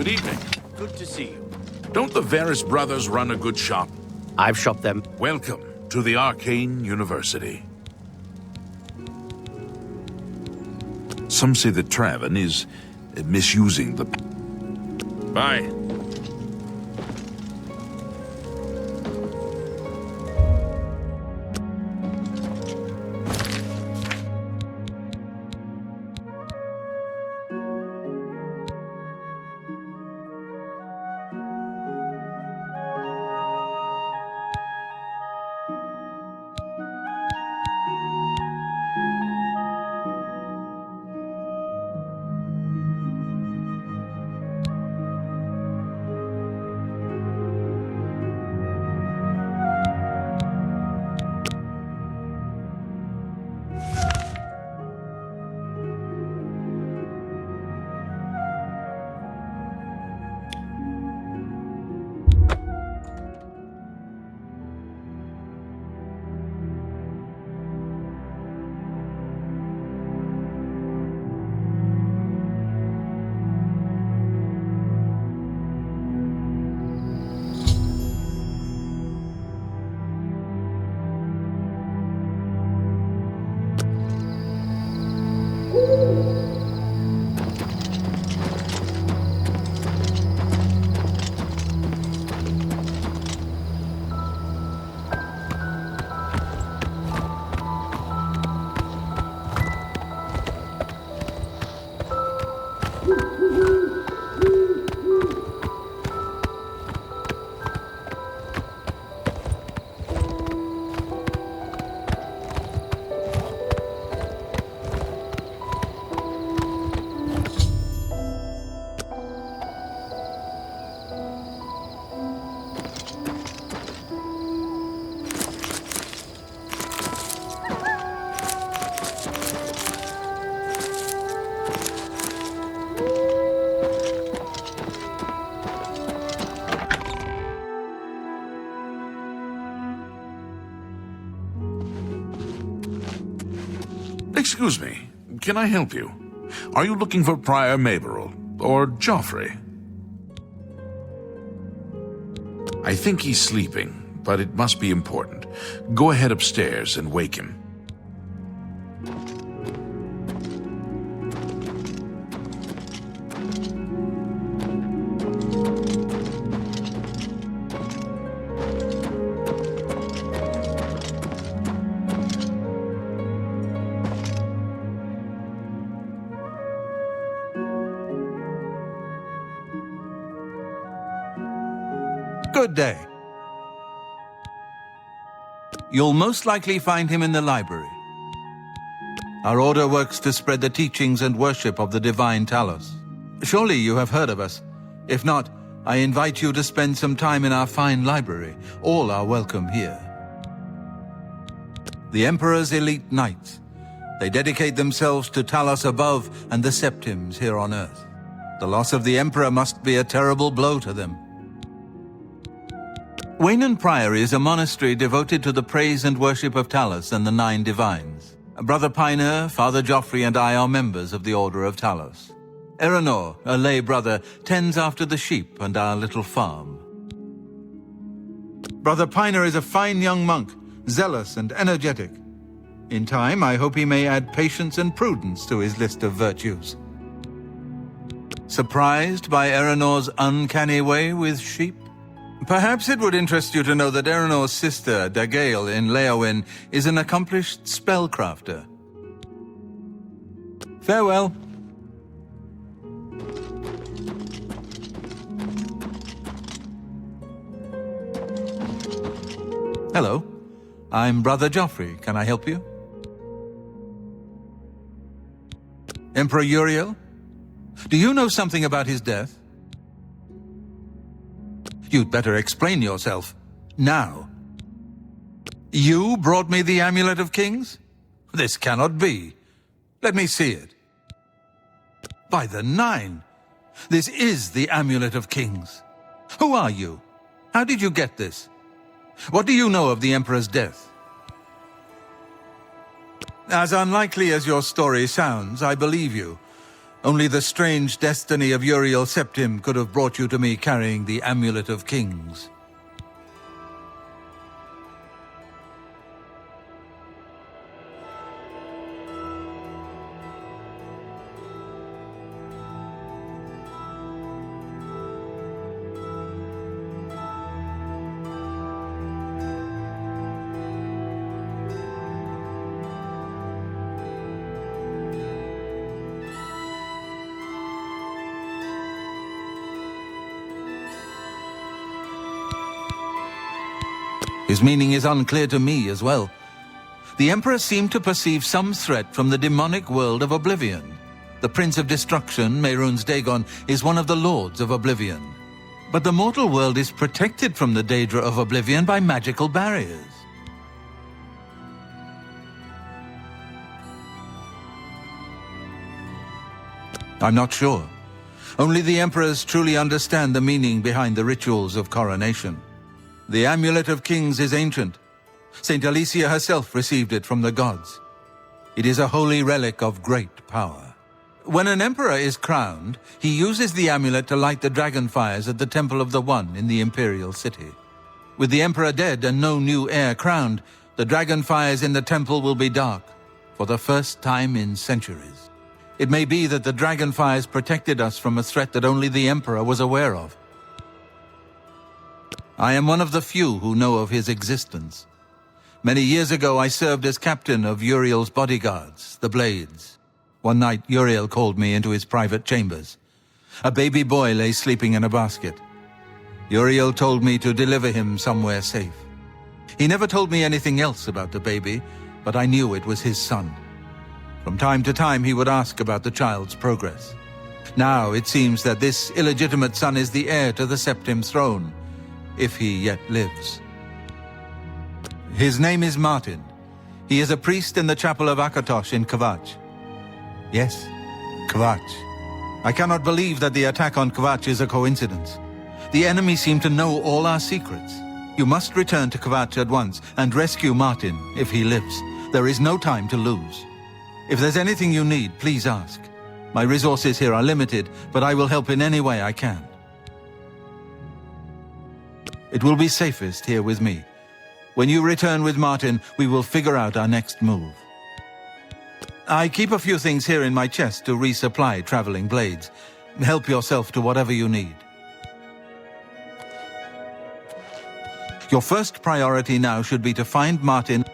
Good evening. Good to see you. Don't the Varys brothers run a good shop? I've shopped them. Welcome to the Arcane University. Some say that Traven is misusing the... Bye. Excuse me, can I help you? Are you looking for Prior Maberel or Joffrey? I think he's sleeping, but it must be important. Go ahead upstairs and wake him. Good day. You'll most likely find him in the library. Our order works to spread the teachings and worship of the divine Talos. Surely you have heard of us. If not, I invite you to spend some time in our fine library. All are welcome here. The Emperor's elite knights. They dedicate themselves to Talos above and the Septims here on Earth. The loss of the Emperor must be a terrible blow to them. Waynon Priory is a monastery devoted to the praise and worship of Talos and the Nine Divines. Brother Piner, Father Joffrey, and I are members of the Order of Talos. Eranor, a lay brother, tends after the sheep and our little farm. Brother Piner is a fine young monk, zealous and energetic. In time, I hope he may add patience and prudence to his list of virtues. Surprised by Eranor's uncanny way with sheep? Perhaps it would interest you to know that Eranor's sister, Dagail in Leowyn, is an accomplished spellcrafter. Farewell. Hello, I'm Brother Joffrey. Can I help you? Emperor Uriel? Do you know something about his death? You'd better explain yourself. Now. You brought me the Amulet of Kings? This cannot be. Let me see it. By the Nine! This is the Amulet of Kings. Who are you? How did you get this? What do you know of the Emperor's death? As unlikely as your story sounds, I believe you. Only the strange destiny of Uriel Septim could have brought you to me carrying the Amulet of Kings. His meaning is unclear to me as well. The Emperor seemed to perceive some threat from the demonic world of Oblivion. The Prince of Destruction, Mehrunes Dagon, is one of the Lords of Oblivion. But the mortal world is protected from the Daedra of Oblivion by magical barriers. I'm not sure. Only the Emperors truly understand the meaning behind the rituals of coronation. The Amulet of Kings is ancient. Saint Alicia herself received it from the gods. It is a holy relic of great power. When an emperor is crowned, he uses the amulet to light the dragon fires at the Temple of the One in the imperial city. With the emperor dead and no new heir crowned, the dragon fires in the temple will be dark, for the first time in centuries. It may be that the dragon fires protected us from a threat that only the emperor was aware of. I am one of the few who know of his existence. Many years ago, I served as captain of Uriel's bodyguards, the Blades. One night, Uriel called me into his private chambers. A baby boy lay sleeping in a basket. Uriel told me to deliver him somewhere safe. He never told me anything else about the baby, but I knew it was his son. From time to time, he would ask about the child's progress. Now, it seems that this illegitimate son is the heir to the Septim throne, if he yet lives. His name is Martin. He is a priest in the chapel of Akatosh in Kvatch. Yes, Kvatch. I cannot believe that the attack on Kvatch is a coincidence. The enemy seem to know all our secrets. You must return to Kvatch at once and rescue Martin, if he lives. There is no time to lose. If there's anything you need, please ask. My resources here are limited, but I will help in any way I can. It will be safest here with me. When you return with Martin, we will figure out our next move. I keep a few things here in my chest to resupply traveling blades. Help yourself to whatever you need. Your first priority now should be to find Martin.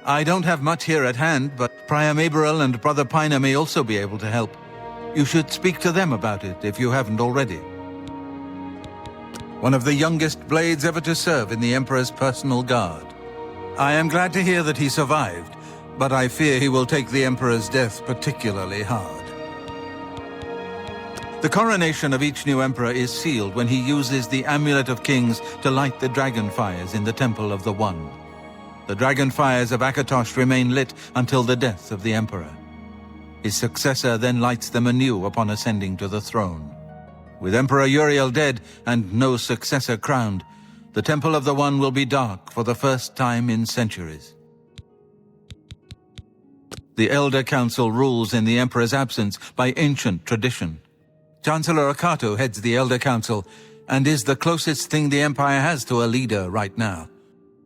I don't have much here at hand, but Prior Maberel and Brother Piner may also be able to help. You should speak to them about it if you haven't already. One of the youngest blades ever to serve in the Emperor's personal guard. I am glad to hear that he survived, but I fear he will take the Emperor's death particularly hard. The coronation of each new Emperor is sealed when he uses the Amulet of Kings to light the dragon fires in the Temple of the One. The dragon fires of Akatosh remain lit until the death of the Emperor. His successor then lights them anew upon ascending to the throne. With Emperor Uriel dead and no successor crowned, the Temple of the One will be dark for the first time in centuries. The Elder Council rules in the Emperor's absence by ancient tradition. Chancellor Akato heads the Elder Council and is the closest thing the Empire has to a leader right now.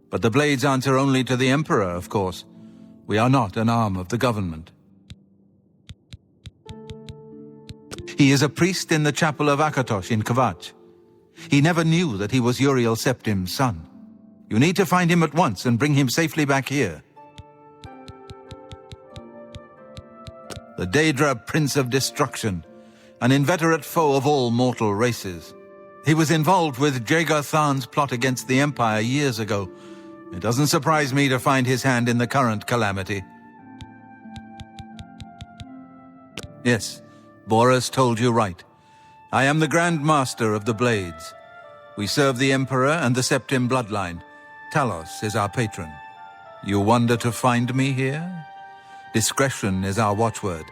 But the Blades answer only to the Emperor, of course. We are not an arm of the government. He is a priest in the chapel of Akatosh in Kvatch. He never knew that he was Uriel Septim's son. You need to find him at once and bring him safely back here. The Daedra Prince of Destruction, an inveterate foe of all mortal races. He was involved with Jagar Tharn's plot against the Empire years ago. It doesn't surprise me to find his hand in the current calamity. Yes, Boris told you right. I am the Grand Master of the Blades. We serve the Emperor and the Septim bloodline. Talos is our patron. You wonder to find me here? Discretion is our watchword.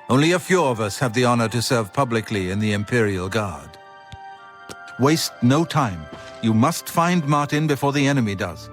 Only a few of us have the honor to serve publicly in the Imperial Guard. Waste no time. You must find Martin before the enemy does.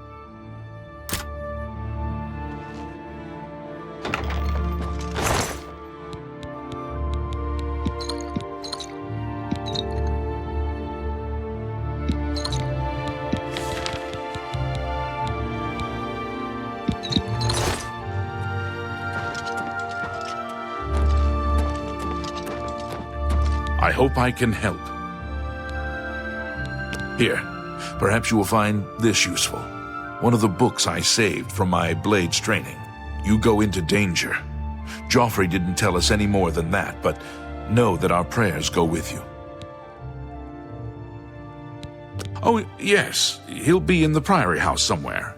I hope I can help. Here, perhaps you will find this useful. One of the books I saved from my blades training. You go into danger. Joffrey didn't tell us any more than that, but know that our prayers go with you. Oh, yes, he'll be in the Priory House somewhere.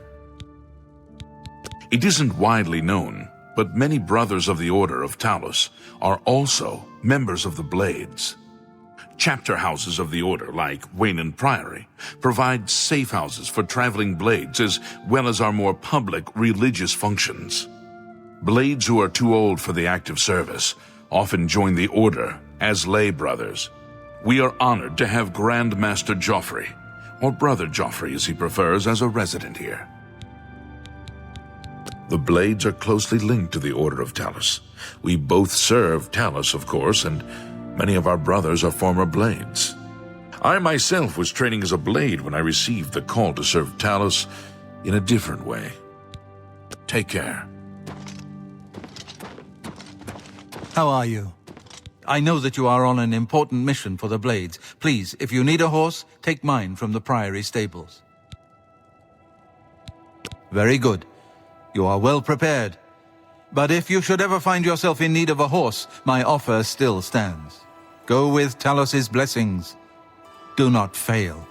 It isn't widely known, but many brothers of the Order of Talos are also members of the Blades. Chapter houses of the Order, like Wayland Priory, provide safe houses for traveling Blades as well as our more public religious functions. Blades who are too old for the active service often join the Order as lay brothers. We are honored to have Grand Master Joffrey, or Brother Joffrey as he prefers, as a resident here. The Blades are closely linked to the Order of Talos. We both serve Talos, of course, and many of our brothers are former Blades. I myself was training as a Blade when I received the call to serve Talos in a different way. Take care. How are you? I know that you are on an important mission for the Blades. Please, if you need a horse, take mine from the Priory stables. Very good. You are well prepared. But if you should ever find yourself in need of a horse, my offer still stands. Go with Talos's blessings. Do not fail.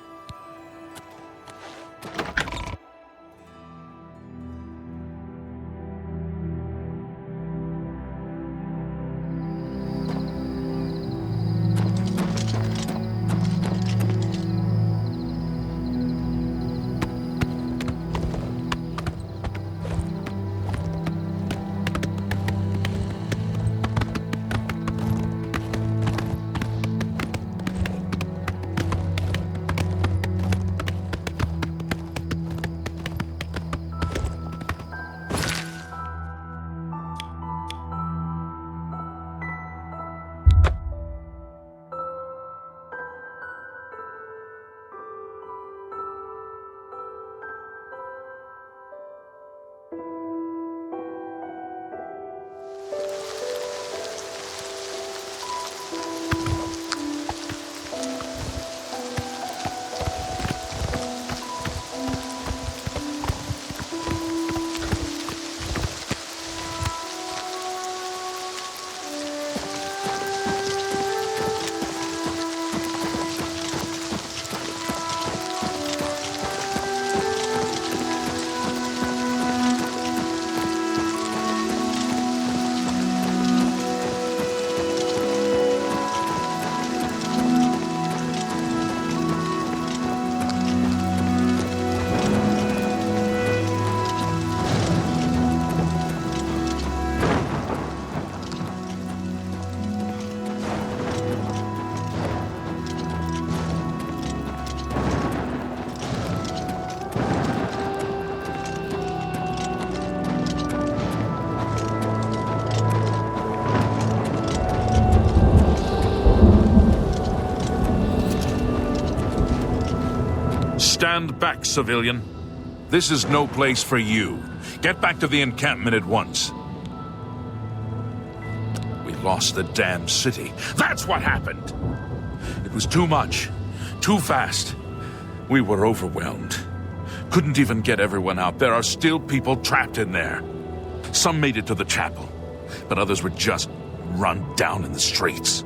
Stand back, civilian. This is no place for you. Get back to the encampment at once. We lost the damn city. That's what happened! It was too much. Too fast. We were overwhelmed. Couldn't even get everyone out. There are still people trapped in there. Some made it to the chapel, but others were just run down in the streets.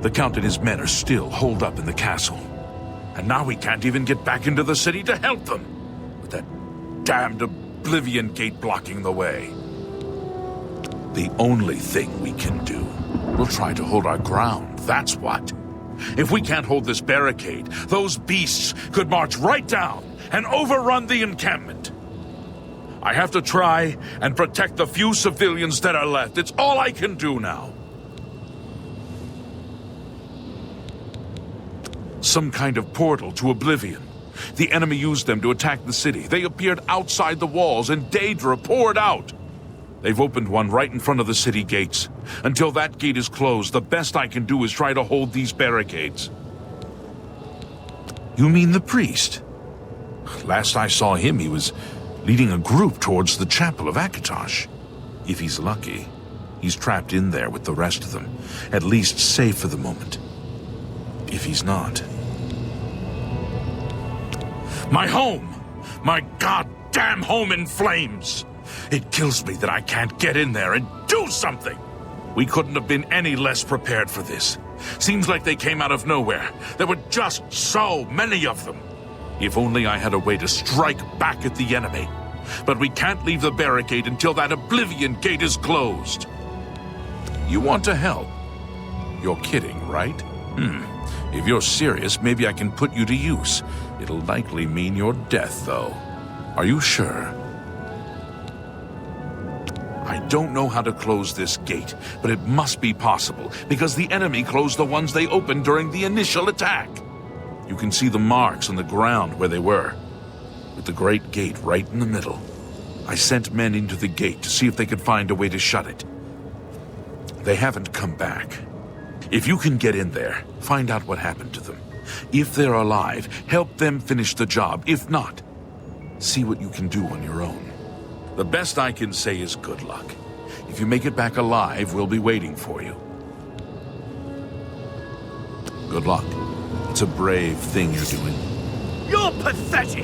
The Count and his men are still holed up in the castle. And now we can't even get back into the city to help them, with that damned Oblivion gate blocking the way. The only thing we can do, we'll try to hold our ground, that's what. If we can't hold this barricade, those beasts could march right down and overrun the encampment. I have to try and protect the few civilians that are left. It's all I can do now. Some kind of portal to Oblivion. The enemy used them to attack the city. They appeared outside the walls and Daedra poured out. They've opened one right in front of the city gates. Until that gate is closed, the best I can do is try to hold these barricades. You mean the priest? Last I saw him, he was leading a group towards the chapel of Akatosh. If he's lucky, he's trapped in there with the rest of them, at least safe for the moment. if he's not? My home! My goddamn home in flames! It kills me that I can't get in there and do something! We couldn't have been any less prepared for this. Seems like they came out of nowhere. There were just so many of them. If only I had a way to strike back at the enemy. But we can't leave the barricade until that Oblivion gate is closed. You want to help? You're kidding, right? If you're serious, maybe I can put you to use. It'll likely mean your death, though. Are you sure? I don't know how to close this gate, but it must be possible, because the enemy closed the ones they opened during the initial attack. You can see the marks on the ground where they were, with the great gate right in the middle. I sent men into the gate to see if they could find a way to shut it. They haven't come back. If you can get in there, find out what happened to them. If they're alive, help them finish the job. If not, see what you can do on your own. The best I can say is good luck. If you make it back alive, we'll be waiting for you. Good luck. It's a brave thing you're doing. You're pathetic!